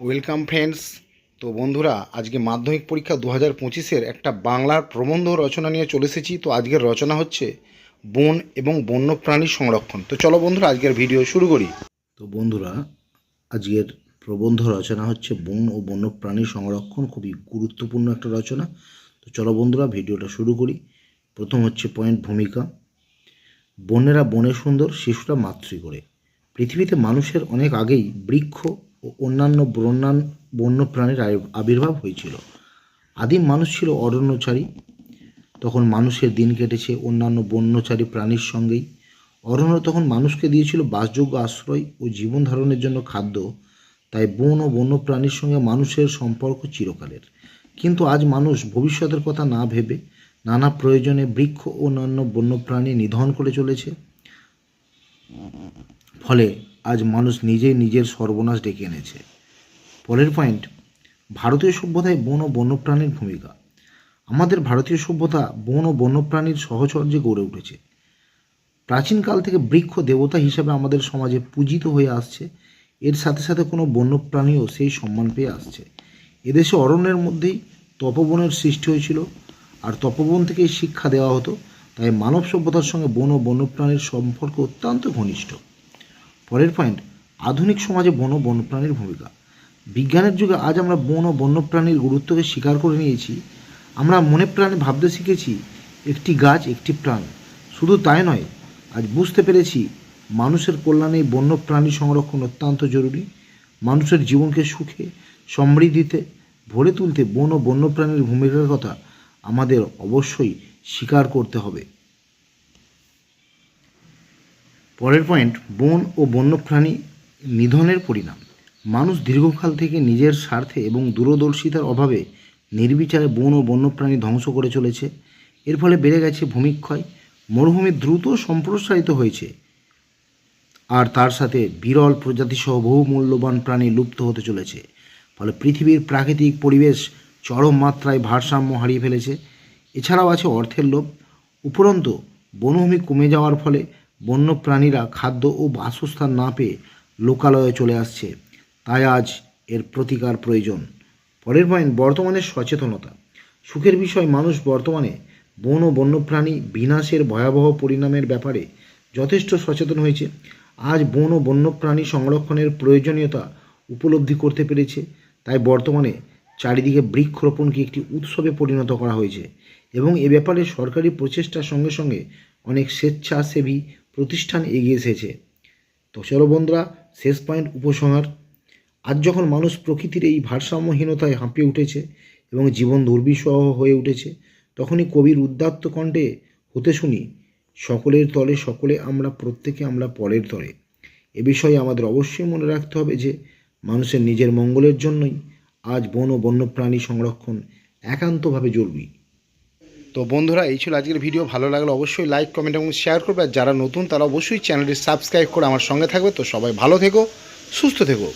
Welcome friends. তো বন্ধুরা, আজকে মাধ্যমিক পরীক্ষা 2025-এর একটা বাংলার প্রবন্ধ রচনা নিয়ে চলে এসেছি। তো আজকের রচনা হচ্ছে বন এবং বন্যপ্রাণী সংরক্ষণ। তো চলো বন্ধুরা, আজকের ভিডিও শুরু করি। তো বন্ধুরা, আজকের প্রবন্ধ রচনা হচ্ছে বন ও বন্যপ্রাণী সংরক্ষণ। খুবই গুরুত্বপূর্ণ একটা রচনা। তো চলো বন্ধুরা, ভিডিওটা শুরু করি। প্রথম হচ্ছে পয়েন্ট, ভূমিকা। বনেরা বনে সুন্দর, শিশুরা মাতৃ করে। পৃথিবীতে মানুষের অনেক আগেই বৃক্ষ ও অন্যান্য বন্যপ্রাণীর আবির্ভাব হয়েছিল। আদিম মানুষ ছিল অরণ্যচারী। তখন মানুষের দিন কেটেছে অন্যান্য বন্যচারী প্রাণীর সঙ্গেই। অরণ্য তখন মানুষকে দিয়েছিল বাসযোগ্য আশ্রয় ও জীবন ধারণের জন্য খাদ্য। তাই বন ও বন্যপ্রাণীর সঙ্গে মানুষের সম্পর্ক চিরকালের। কিন্তু আজ মানুষ ভবিষ্যতের কথা না ভেবে নানা প্রয়োজনে বৃক্ষ ও অন্যান্য বন্যপ্রাণী নিধন করে চলেছে। ফলে আজ মানুষ নিজেই নিজের সর্বনাশ ডেকে এনেছে। পরের পয়েন্ট, ভারতীয় সভ্যতায় বন ও বন্যপ্রাণীর ভূমিকা। আমাদের ভারতীয় সভ্যতা বন ও বন্যপ্রাণীর সহচর্যে গড়ে উঠেছে। প্রাচীনকাল থেকে বৃক্ষ দেবতা হিসাবে আমাদের সমাজে পূজিত হয়ে আসছে। এর সাথে সাথে কোনো বন্যপ্রাণীও সেই সম্মান পেয়ে আসছে। এদেশে অরণ্যের মধ্যেই তপবনের সৃষ্টি হয়েছিল, আর তপবন থেকেই শিক্ষা দেওয়া হতো। তাই মানব সভ্যতার সঙ্গে বন ও বন্যপ্রাণীর সম্পর্ক অত্যন্ত ঘনিষ্ঠ। পরের পয়েন্ট, আধুনিক সমাজে বন ও বন্যপ্রাণীর ভূমিকা। বিজ্ঞানের যুগে আজ আমরা বন ও বন্যপ্রাণীর গুরুত্বকে স্বীকার করে নিয়েছি। আমরা মনে প্রাণে ভাবতে শিখেছি একটি গাছ একটি প্রাণ। শুধু তাই নয়, আজ বুঝতে পেরেছি মানুষের কল্যাণে বন্যপ্রাণী সংরক্ষণ অত্যন্ত জরুরি। মানুষের জীবনকে সুখে সমৃদ্ধিতে ভরে তুলতে বন ও বন্যপ্রাণীর ভূমিকার কথা আমাদের অবশ্যই স্বীকার করতে হবে। পরের পয়েন্ট, বন ও বন্যপ্রাণী নিধনের পরিণাম। মানুষ দীর্ঘকাল থেকে নিজের স্বার্থে এবং দূরদর্শিতার অভাবে নির্বিচারে বন ও বন্যপ্রাণী ধ্বংস করে চলেছে। এর ফলে বেড়ে গেছে ভূমিক্ষয়, মরুভূমি দ্রুত সম্প্রসারিত হয়েছে, আর তার সাথে বিরল প্রজাতিসহ বহু মূল্যবান প্রাণী লুপ্ত হতে চলেছে। ফলে পৃথিবীর প্রাকৃতিক পরিবেশ চরম মাত্রায় ভারসাম্য হারিয়ে ফেলেছে। এছাড়াও আছে অর্থের লোভ। উপরন্তু বনভূমি কমে যাওয়ার ফলে বন্যপ্রাণীরা খাদ্য ও বাসস্থান না পেয়ে লোকালয়ে চলে আসছে। তাই আজ এর প্রতিকার প্রয়োজন। পরের পয়েন্ট, বর্তমানে সচেতনতা। সুখের বিষয়, মানুষ বর্তমানে বন ও বন্যপ্রাণী বিনাশের ভয়াবহ পরিণামের ব্যাপারে যথেষ্ট সচেতন হয়েছে। আজ বন ও বন্যপ্রাণী সংরক্ষণের প্রয়োজনীয়তা উপলব্ধি করতে পেরেছে। তাই বর্তমানে চারিদিকে বৃক্ষরোপণকে একটি উৎসবে পরিণত করা হয়েছে, এবং এ ব্যাপারে সরকারি প্রচেষ্টার সঙ্গে সঙ্গে অনেক স্বেচ্ছাসেবী প্রতিষ্ঠান এগিয়ে এসেছে। তো চলো বন্ধুরা, শেষ পয়েন্ট, উপসংহার। আজ যখন মানুষ প্রকৃতির এই ভারসাম্যহীনতায় হাঁপিয়ে উঠেছে এবং জীবন দুর্বিষহ হয়ে উঠেছে, তখনই কবির উদাত্ত কণ্ঠে হতে শুনি, সকলের তলে সকলে আমরা, প্রত্যেকে আমরা পরের তরে। এ বিষয়ে আমাদের অবশ্যই মনে রাখতে হবে যে মানুষের নিজের মঙ্গলের জন্যই আজ বন ও বন্যপ্রাণী সংরক্ষণ একান্তভাবে জরুরি। তো বন্ধুরা, এই ছিল আজকের ভিডিও। ভালো লাগলে অবশ্যই লাইক, কমেন্ট এবং শেয়ার করবে। আর যারা নতুন তারা অবশ্যই চ্যানেলটি সাবস্ক্রাইব করে আমার সঙ্গে থাকবে। তো সবাই ভালো থেকো, সুস্থ থেকো।